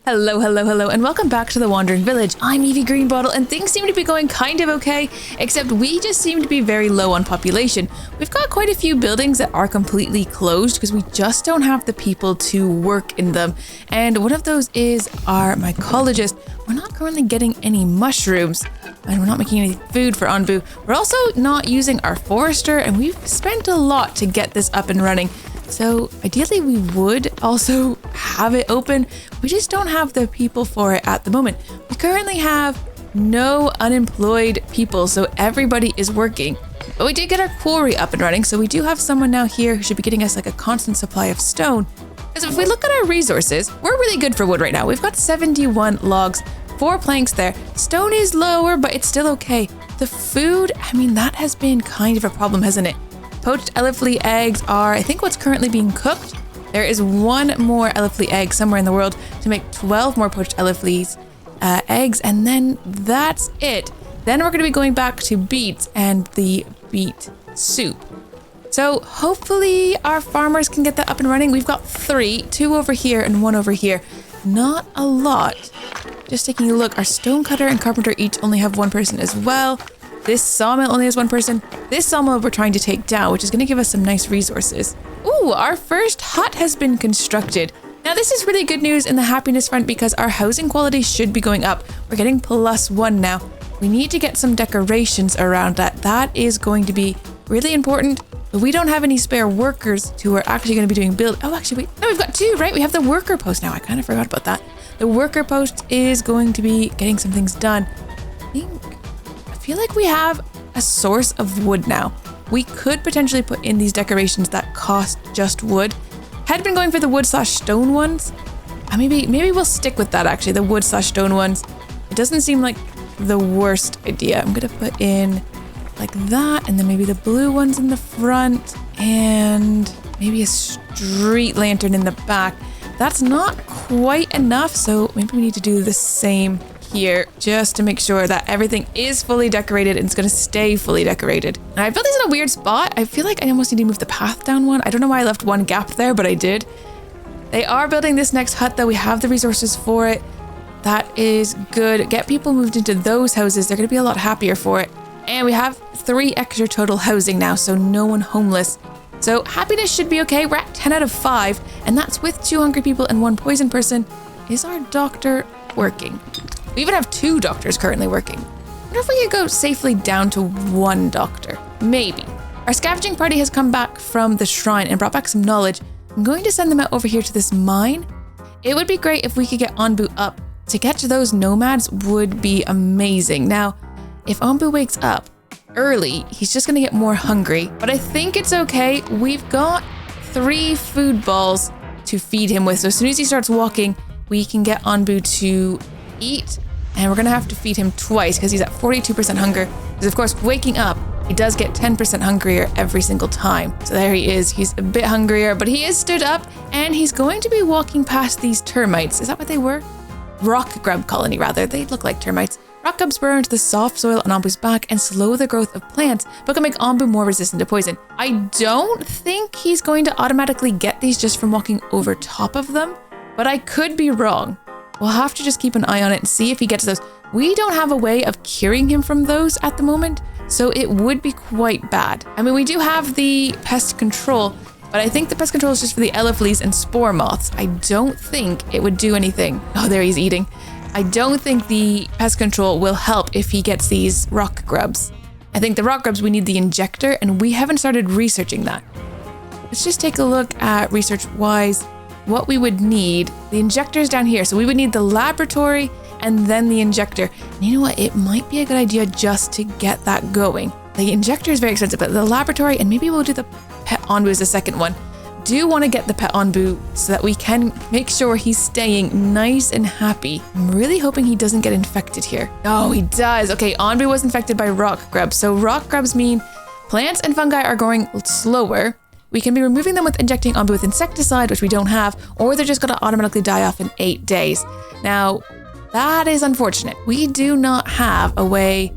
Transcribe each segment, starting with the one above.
Hello, hello, hello, and welcome back to the Wandering Village. I'm Evie Greenbottle, and things seem to be going kind of okay, except we just seem to be very low on population. We've got quite a few buildings that are completely closed because we just don't have the people to work in them. And one of those is our mycologist. We're not currently getting any mushrooms, and we're not making any food for Onbu. We're also not using our forester, and we've spent a lot to get this up and running. So ideally we would also have it open. We just don't have the people for it at the moment. We currently have no unemployed people, so everybody is working. But we did get our quarry up and running, so we do have someone now here who should be getting us like a constant supply of stone. Because if we look at our resources, we're really good for wood right now. We've got 71 logs, 4 planks there. Stone is lower, but it's still okay. The food, I mean, that has been kind of a problem, hasn't it? Poached eleflea eggs are, I think, what's currently being cooked. There is one more eleflea egg somewhere in the world to make 12 more poached eleflea's eggs, and then that's it. Then we're going to be going back to beets and the beet soup. So hopefully our farmers can get that up and running. We've got 3, 2 over here and 1 over here. Not a lot. Just taking a look, our stonecutter and carpenter each only have 1 person as well. This sawmill only has 1 person. This sawmill we're trying to take down, which is going to give us some nice resources. Ooh, our first hut has been constructed. Now this is really good news in the happiness front because our housing quality should be going up. We're getting +1 now. We need to get some decorations around that. That is going to be really important. But we don't have any spare workers who are actually going to be doing build. Oh, actually, wait. No, we've got 2, right? We have the worker post now. I kind of forgot about that. The worker post is going to be getting some things done. I feel like we have a source of wood now. We could potentially put in these decorations that cost just wood. Had been going for the wood/stone ones. Maybe we'll stick with that actually, the wood/stone ones. It doesn't seem like the worst idea. I'm gonna put in like that, and then maybe the blue ones in the front, and maybe a street lantern in the back. That's not quite enough, so maybe we need to do the same here just to make sure that everything is fully decorated and it's going to stay fully decorated. And I built these in a weird spot. I feel like I almost need to move the path down one. I don't know why I left one gap there, but I did. They are building this next hut though. We have the resources for it. That is good. Get people moved into those houses. They're going to be a lot happier for it. And we have 3 extra total housing now, so no one homeless. So happiness should be okay. We're at 10 out of 5, and that's with 2 hungry people and 1 poison person. Is our doctor working? We even have 2 doctors currently working. I wonder if we could go safely down to 1 doctor. Maybe. Our scavenging party has come back from the shrine and brought back some knowledge. I'm going to send them out over here to this mine. It would be great if we could get Onbu up. To get to those nomads would be amazing. Now, if Onbu wakes up early, he's just going to get more hungry. But I think it's okay. We've got 3 food balls to feed him with. So as soon as he starts walking, we can get Onbu to eat. And we're going to have to feed him twice because he's at 42% hunger. Because of course, waking up, he does get 10% hungrier every single time. So there he is. He's a bit hungrier, but he is stood up and he's going to be walking past these termites. Is that what they were? Rock grub colony, rather. They look like termites. Rock grubs burrow into the soft soil on Onbu's back and slow the growth of plants, but can make Onbu more resistant to poison. I don't think he's going to automatically get these just from walking over top of them, but I could be wrong. We'll have to just keep an eye on it and see if he gets those. We don't have a way of curing him from those at the moment, so it would be quite bad. I mean, we do have the pest control, but I think the pest control is just for the elefleas and spore moths. I don't think it would do anything. Oh, there he's eating. I don't think the pest control will help if he gets these rock grubs. I think the rock grubs, we need the injector, and we haven't started researching that. Let's just take a look at research-wise what we would need. The injector is down here, so we would need the laboratory and then the injector. And you know what? It might be a good idea just to get that going. The injector is very expensive, but the laboratory, and maybe we'll do the pet Onbu as the second one. Do want to get the pet Onbu so that we can make sure he's staying nice and happy. I'm really hoping he doesn't get infected here. Oh, he does. Okay, Onbu was infected by rock grubs. So rock grubs mean plants and fungi are growing slower. We can be removing them with injecting Onbu with insecticide, which we don't have, or they're just going to automatically die off in 8 days. Now, that is unfortunate. We do not have a way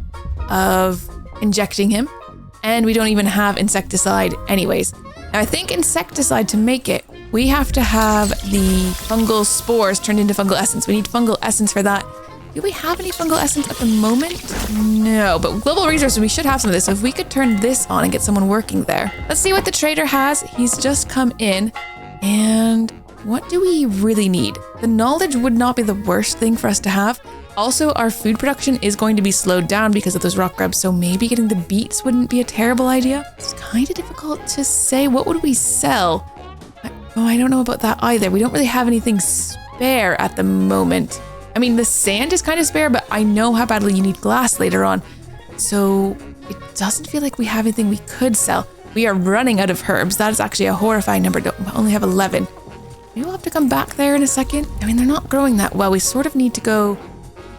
of injecting him, and we don't even have insecticide anyways. Now, I think insecticide, to make it, we have to have the fungal spores turned into fungal essence. We need fungal essence for that. Do we have any fungal essence at the moment? No, but global resources, we should have some of this. So if we could turn this on and get someone working there. Let's see what the trader has. He's just come in. And what do we really need? The knowledge would not be the worst thing for us to have. Also, our food production is going to be slowed down because of those rock grabs. So maybe getting the beets wouldn't be a terrible idea. It's kind of difficult to say. What would we sell? I don't know about that either. We don't really have anything spare at the moment. I mean, the sand is kind of spare, but I know how badly you need glass later on. So it doesn't feel like we have anything we could sell. We are running out of herbs. That is actually a horrifying number. We only have 11. Maybe we'll have to come back there in a second. I mean, they're not growing that well. We sort of need to go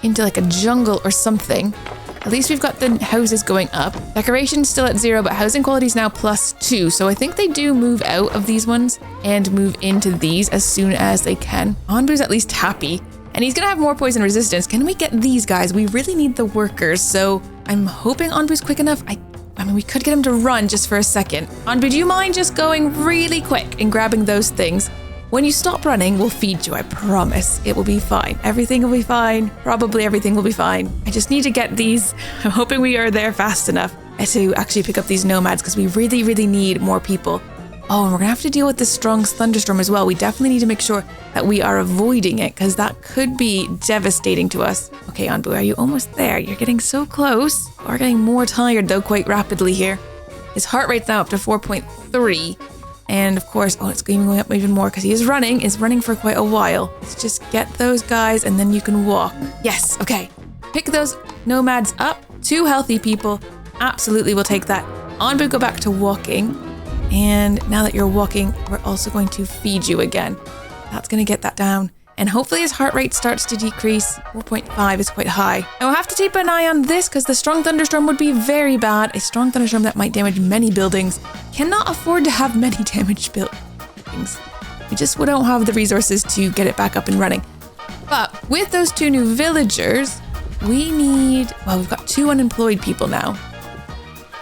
into like a jungle or something. At least we've got the houses going up. Decoration's still at 0, but housing quality is now +2. So I think they do move out of these ones and move into these as soon as they can. Onbu's at least happy. And he's gonna have more poison resistance. Can we get these guys? We really need the workers, so I'm hoping Onbu's quick enough. I mean, we could get him to run just for a second. Onbu, do you mind just going really quick and grabbing those things? When you stop running, we'll feed you, I promise. It will be fine. Everything will be fine. Probably everything will be fine. I just need to get these. I'm hoping we are there fast enough to actually pick up these nomads because we really, really need more people. Oh, and we're gonna have to deal with this strong thunderstorm as well. We definitely need to make sure that we are avoiding it because that could be devastating to us. Okay, Onbu, are you almost there? You're getting so close. We're getting more tired though quite rapidly here. His heart rate's now up to 4.3. And of course, it's going up even more because he is running for quite a while. Let's just get those guys and then you can walk. Yes, okay. Pick those nomads up. 2 healthy people. Absolutely, we'll take that. Onbu, go back to walking. And now that you're walking, we're also going to feed you again. That's going to get that down. And hopefully his heart rate starts to decrease. 4.5 is quite high. And we'll have to keep an eye on this because the strong thunderstorm would be very bad. A strong thunderstorm that might damage many buildings. Cannot afford to have many damaged buildings. We just don't have the resources to get it back up and running. But with those 2 new villagers, we need, we've got 2 unemployed people now.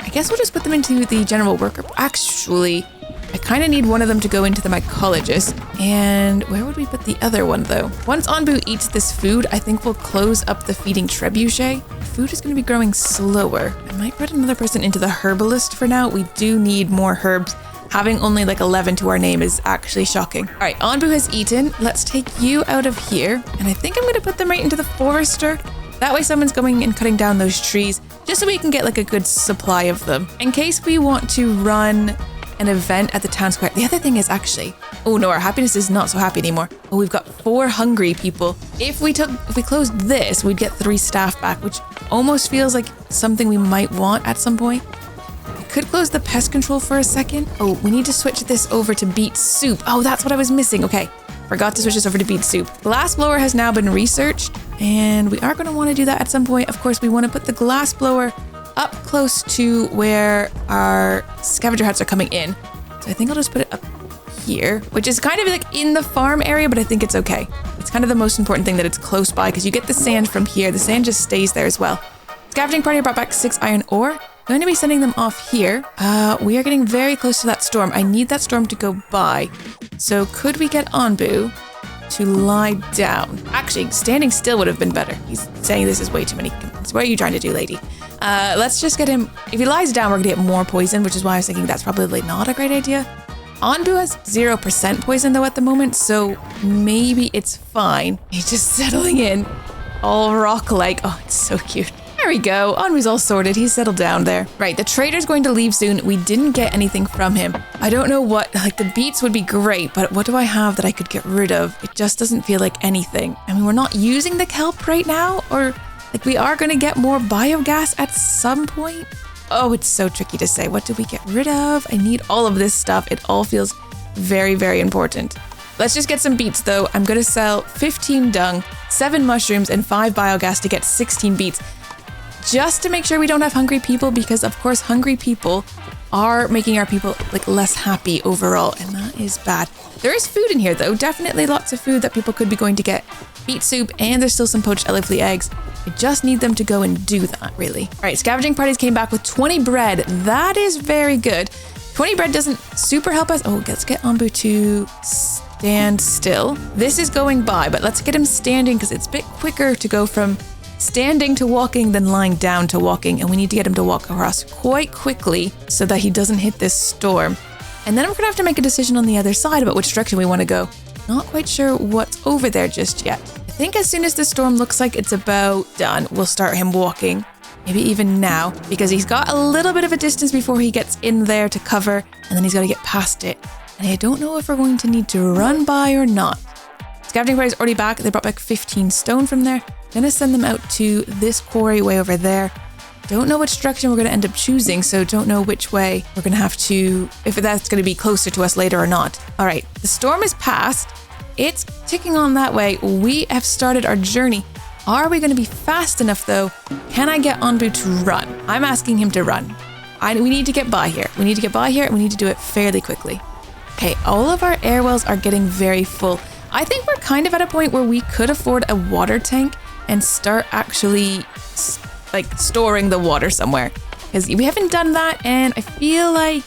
I guess we'll just put them into the general worker. Actually, I kind of need one of them to go into the mycologist. And where would we put the other one though? Once Onbu eats this food, I think we'll close up the feeding trebuchet. Food is going to be growing slower. I might put another person into the herbalist for now. We do need more herbs. Having only like 11 to our name is actually shocking. All right, Onbu has eaten. Let's take you out of here. And I think I'm going to put them right into the forester. That way someone's going and cutting down those trees just so we can get like a good supply of them. In case we want to run an event at the town square. The other thing is actually, oh no, our happiness is not so happy anymore. Oh, we've got 4 hungry people. If we closed this, we'd get 3 staff back, which almost feels like something we might want at some point. I could close the pest control for a second. Oh, we need to switch this over to beet soup. Oh, that's what I was missing. Okay. Forgot to switch this over to beet soup. Glass blower has now been researched, and we are going to want to do that at some point. Of course, we want to put the glass blower up close to where our scavenger huts are coming in. So I think I'll just put it up here, which is kind of like in the farm area, but I think it's okay. It's kind of the most important thing that it's close by because you get the sand from here. The sand just stays there as well. Scavenging party brought back 6 iron ore. I'm going to be sending them off here. We are getting very close to that storm. I need that storm to go by. So could we get Onbu to lie down? Actually, standing still would have been better. He's saying this is way too many commands. What are you trying to do, lady? Let's just get him. If he lies down, we're going to get more poison, which is why I was thinking that's probably not a great idea. Onbu has 0% poison though at the moment, so maybe it's fine. He's just settling in, all rock-like. Oh, it's so cute. There we go. Onbu's all sorted. He's settled down there. Right, the trader's going to leave soon. We didn't get anything from him. I don't know what, like the beets would be great, but what do I have that I could get rid of? It just doesn't feel like anything. I mean, we're not using the kelp right now, or like we are going to get more biogas at some point. Oh, it's so tricky to say. What do we get rid of? I need all of this stuff. It all feels very, very important. Let's just get some beets though. I'm going to sell 15 dung, 7 mushrooms, and 5 biogas to get 16 beets. Just to make sure we don't have hungry people, because of course hungry people are making our people like less happy overall, and that is bad. There is food in here though, definitely lots of food that people could be going to get. Beet soup, and there's still some poached elephant eggs. I just need them to go and do that, really. All right, scavenging parties came back with 20 bread. That is very good. 20 bread doesn't super help us. Oh, let's get Onbu to stand still. This is going by, but let's get him standing because it's a bit quicker to go from standing to walking than lying down to walking. And we need to get him to walk across quite quickly so that he doesn't hit this storm. And then we're gonna have to make a decision on the other side about which direction we want to go. Not quite sure what's over there just yet. I think as soon as the storm looks like it's about done, we'll start him walking. Maybe even now, because he's got a little bit of a distance before he gets in there to cover, and then he's got to get past it. And I don't know if we're going to need to run by or not. Scavenging party's already back. They brought back 15 stone from there. Gonna send them out to this quarry way over there. Don't know which direction we're going to end up choosing, so don't know which way we're going to have to, if that's going to be closer to us later or not. All right, the storm is past. It's ticking on that way. We have started our journey. Are we going to be fast enough though? Can I get Onbu to run? I'm asking him to run. We need to get by here. We need to get by here and we need to do it fairly quickly. Okay, all of our air wells are getting very full. I think we're kind of at a point where we could afford a water tank and start actually like storing the water somewhere. Because we haven't done that and I feel like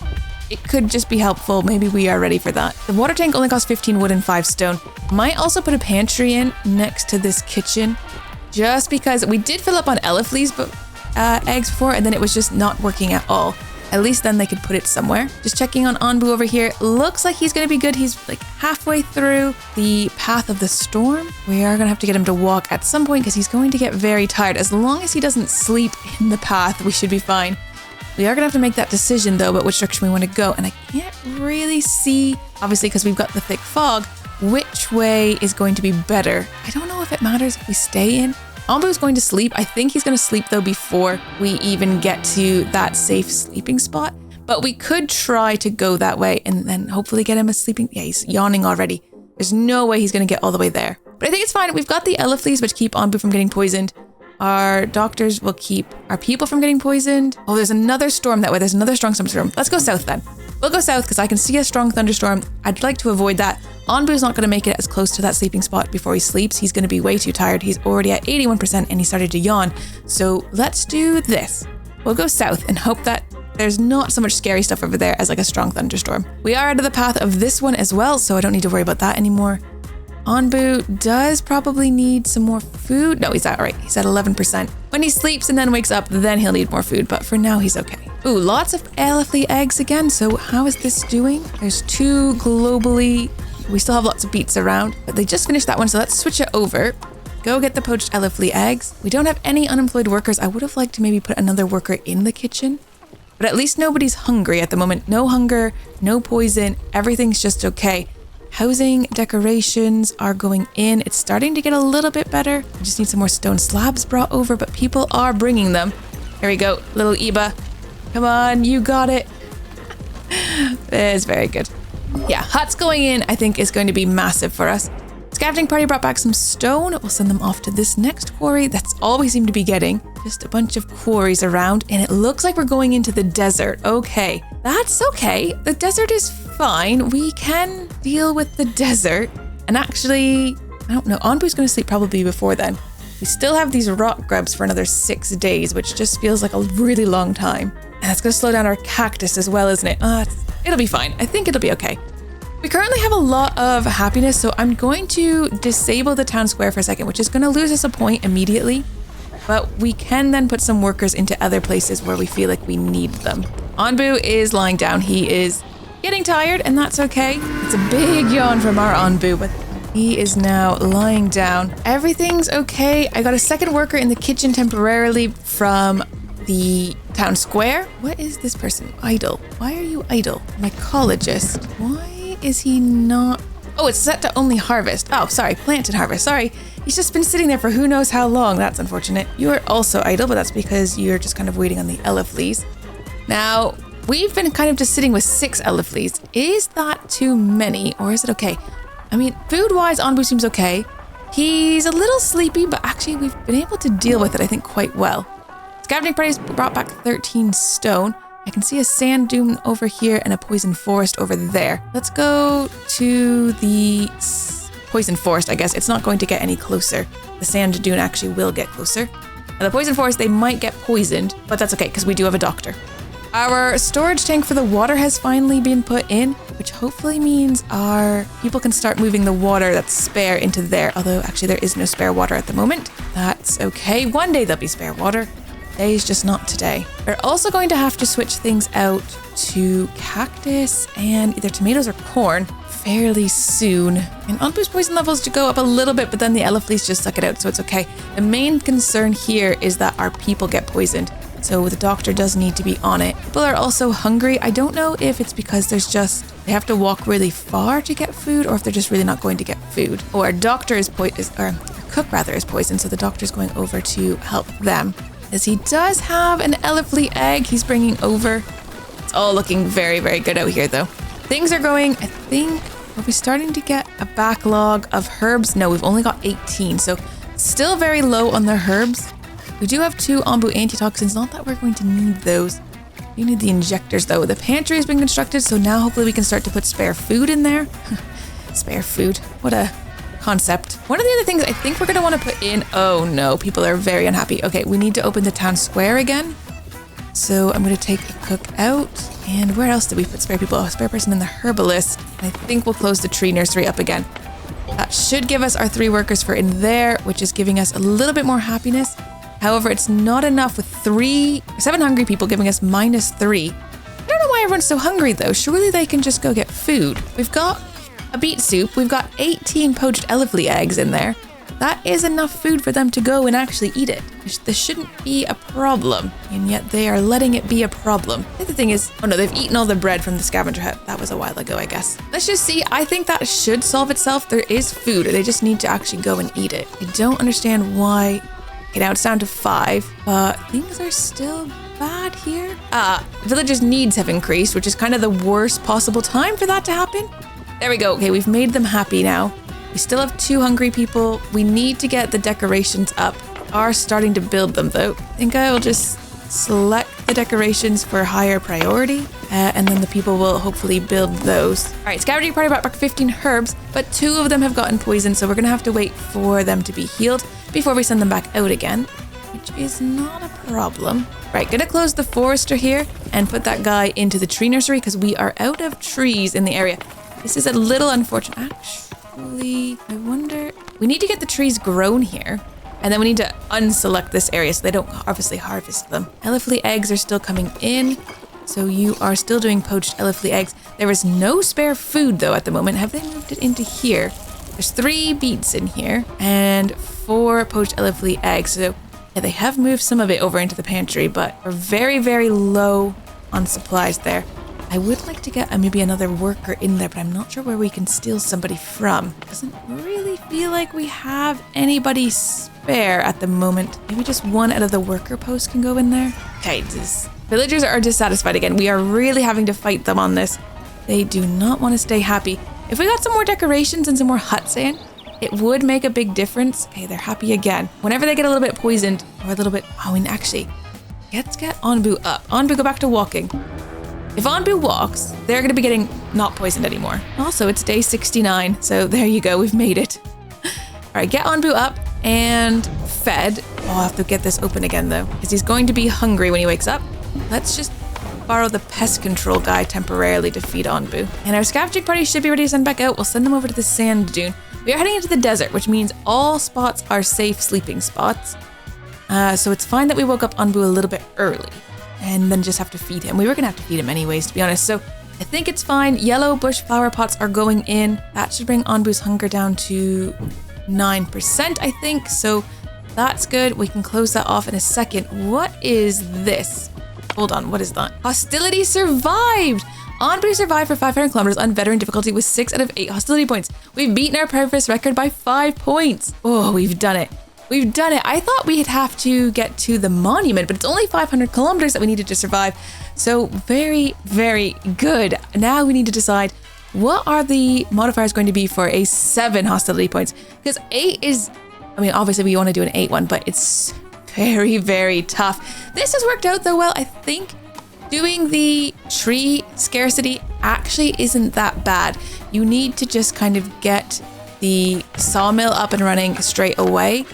it could just be helpful. Maybe we are ready for that. The water tank only costs 15 wood and 5 stone. Might also put a pantry in next to this kitchen. Just because we did fill up on elefleas eggs before and then it was just not working at all. At least then they could put it somewhere. Just checking on Onbu over here. Looks like he's going to be good. He's like halfway through the path of the storm. We are going to have to get him to walk at some point because he's going to get very tired. As long as he doesn't sleep in the path, we should be fine. We are going to have to make that decision though about which direction we want to go. And I can't really see, obviously because we've got the thick fog, which way is going to be better. I don't know if it matters if we stay in. Onbu's going to sleep. I think he's going to sleep though before we even get to that safe sleeping spot. But we could try to go that way and then hopefully get him a sleeping. Yeah, he's yawning already. There's no way he's going to get all the way there. But I think it's fine. We've got the elefleas which keep Onbu from getting poisoned. Our doctors will keep our people from getting poisoned. Oh, there's another storm that way. There's another strong storm. Let's go south then. We'll go south because I can see a strong thunderstorm. I'd like to avoid that. Onbu's not going to make it as close to that sleeping spot before he sleeps. He's going to be way too tired. He's already at 81% and he started to yawn. So let's do this. We'll go south and hope that there's not so much scary stuff over there as like a strong thunderstorm. We are out of the path of this one as well, so I don't need to worry about that anymore. Onbu does probably need some more food. No, he's at, all right. He's at 11%. When he sleeps and then wakes up, then he'll need more food, but for now he's okay. Ooh, lots of elefly eggs again. So how is this doing? There's 2 globally. We still have lots of beets around, but they just finished that one. So let's switch it over. Go get the poached elefly eggs. We don't have any unemployed workers. I would have liked to maybe put another worker in the kitchen, but at least nobody's hungry at the moment. No hunger, no poison. Everything's just okay. Housing decorations are going in. It's starting to get a little bit better. We just need some more stone slabs brought over, but people are bringing them. Here we go, little Iba. Come on, you got it. It's very good. Yeah, huts going in, I think, is going to be massive for us. Scavenging party brought back some stone. We'll send them off to this next quarry. That's all we seem to be getting. Just a bunch of quarries around, and it looks like we're going into the desert. Okay, that's okay. The desert is fine. We can deal with the desert. And actually, I don't know, Onbu's going to sleep probably before then. We still have these rock grubs for another 6 days, which just feels like a really long time. And that's going to slow down our cactus as well, isn't it? It'll be fine. I think it'll be okay. We currently have a lot of happiness, so I'm going to disable the town square for a second, which is going to lose us a point immediately. But we can then put some workers into other places where we feel like we need them. Onbu is lying down. He is getting tired, and that's okay. It's a big yawn from our Onbu, but he is now lying down. Everything's okay. I got a second worker in the kitchen temporarily from the town square. What is this person? Idle. Why are you idle? Mycologist. Why is he not? Oh, it's set to only harvest. Oh, sorry, plant and harvest. Sorry. He's just been sitting there for who knows how long. That's unfortunate. You are also idle, but that's because you're just kind of waiting on the elefleas. Now, we've been kind of just sitting with 6 elefleas. Is that too many, or is it okay? I mean, food-wise, Onbu seems okay. He's a little sleepy, but actually we've been able to deal with it, I think, quite well. Scavenging party's brought back 13 stone. I can see a sand dune over here and a poison forest over there. Let's go to the poison forest, I guess. It's not going to get any closer. The sand dune actually will get closer. Now, the poison forest, they might get poisoned, but that's okay because we do have a doctor. Our storage tank for the water has finally been put in, which hopefully means our people can start moving the water that's spare into there. Although actually there is no spare water at the moment. That's okay. One day there'll be spare water. Today's just not today. We're also going to have to switch things out to cactus and either tomatoes or corn fairly soon. And Onbu's poison levels to go up a little bit, but then the Elefleece just suck it out, so it's okay. The main concern here is that our people get poisoned. So the doctor does need to be on it. People are also hungry. I don't know if it's because they have to walk really far to get food, or if they're just really not going to get food. Or our doctor is our cook rather is poisoned, so the doctor's going over to help them. As he does have an Elefleece egg he's bringing over. It's all looking very, very good out here though. Things are going, I think, are we starting to get a backlog of herbs? No, we've only got 18, so still very low on the herbs. We do have 2 Onbu antitoxins, not that we're going to need those. We need the injectors though. The pantry has been constructed, so now hopefully we can start to put spare food in there. Spare food, what a concept. One of the other things I think we're gonna wanna put in, oh no, people are very unhappy. Okay, we need to open the town square again. So I'm gonna take the cook out. And where else did we put spare people? Oh, spare person in the herbalist. I think we'll close the tree nursery up again. That should give us our 3 workers for in there, which is giving us a little bit more happiness. However, it's not enough with 7 hungry people giving us -3. I don't know why everyone's so hungry though. Surely they can just go get food. We've got a beet soup. We've got 18 poached Elefleece eggs in there. That is enough food for them to go and actually eat it. This shouldn't be a problem, and yet they are letting it be a problem. The other thing is, oh no, they've eaten all the bread from the scavenger hut. That was a while ago, I guess. Let's just see. I think that should solve itself. There is food. They just need to actually go and eat it. I don't understand why. Okay, now it's down to 5, but things are still bad here. Villagers' needs have increased, which is kind of the worst possible time for that to happen. There we go. Okay, we've made them happy now. We still have 2 hungry people. We need to get the decorations up. Are starting to build them though. I think I will just select the decorations for higher priority, and then the people will hopefully build those. All right, scavenging party brought back 15 herbs, but 2 of them have gotten poisoned, so we're gonna have to wait for them to be healed before we send them back out again, which is not a problem. Right, gonna close the forester here and put that guy into the tree nursery because we are out of trees in the area. This is a little unfortunate. Actually, I wonder, we need to get the trees grown here. And then we need to unselect this area so they don't obviously harvest them. Elefleece eggs are still coming in. So you are still doing poached Elefleece eggs. There is no spare food though at the moment. Have they moved it into here? There's 3 beets in here and 4 poached Elefleece eggs. So yeah, they have moved some of it over into the pantry, but we're very, very low on supplies there. I would like to get maybe another worker in there, but I'm not sure where we can steal somebody from. Doesn't really feel like we have anybody spare at the moment. Maybe just 1 out of the worker posts can go in there. Okay, villagers are dissatisfied again. We are really having to fight them on this. They do not want to stay happy. If we got some more decorations and some more huts in, it would make a big difference. Okay, they're happy again. Whenever they get a little bit poisoned or a little bit, oh, and actually, let's get Onbu up. Onbu, go back to walking. If Onbu walks, they're going to be getting not poisoned anymore. Also, it's day 69, so there you go, we've made it. All right, get Onbu up and fed. Oh, I'll have to get this open again though, because he's going to be hungry when he wakes up. Let's just borrow the pest control guy temporarily to feed Onbu. And our scavenging party should be ready to send back out. We'll send them over to the sand dune. We are heading into the desert, which means all spots are safe sleeping spots. So it's fine that we woke up Onbu a little bit early and then just have to feed him. We were gonna have to feed him anyways, to be honest. So I think it's fine. Yellow bush flower pots are going in. That should bring Onbu's hunger down to 9%, I think. So that's good. We can close that off in a second. What is this? Hold on, what is that? Hostility survived! Onbu survived for 500 kilometers on veteran difficulty with 6 out of 8 hostility points. We've beaten our previous record by 5 points. Oh, we've done it. We've done it. I thought we'd have to get to the monument, but it's only 500 kilometers that we needed to survive. So very, very good. Now we need to decide what are the modifiers going to be for a 7 hostility points? Because 8 is, I mean, obviously we want to do an 8 one, but it's very, very tough. This has worked out though well. I think doing the tree scarcity actually isn't that bad. You need to just kind of get the sawmill up and running straight away.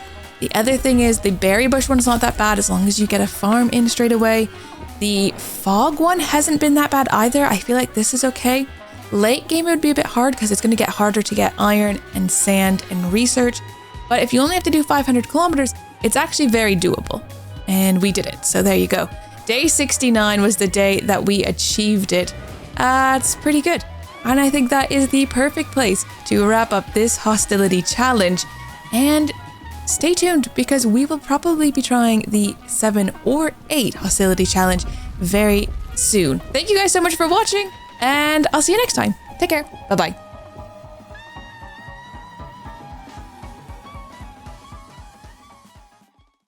The other thing is the berry bush one's not that bad as long as you get a farm in straight away. The fog one hasn't been that bad either. I feel like this is okay. Late game it would be a bit hard because it's going to get harder to get iron and sand and research. But if you only have to do 500 kilometers, it's actually very doable. And we did it. So there you go. Day 69 was the day that we achieved it. It's pretty good. And I think that is the perfect place to wrap up this hostility challenge. And stay tuned because we will probably be trying the 7 or 8 hostility challenge very soon. Thank you guys so much for watching, and I'll see you next time. Take care. Bye-bye.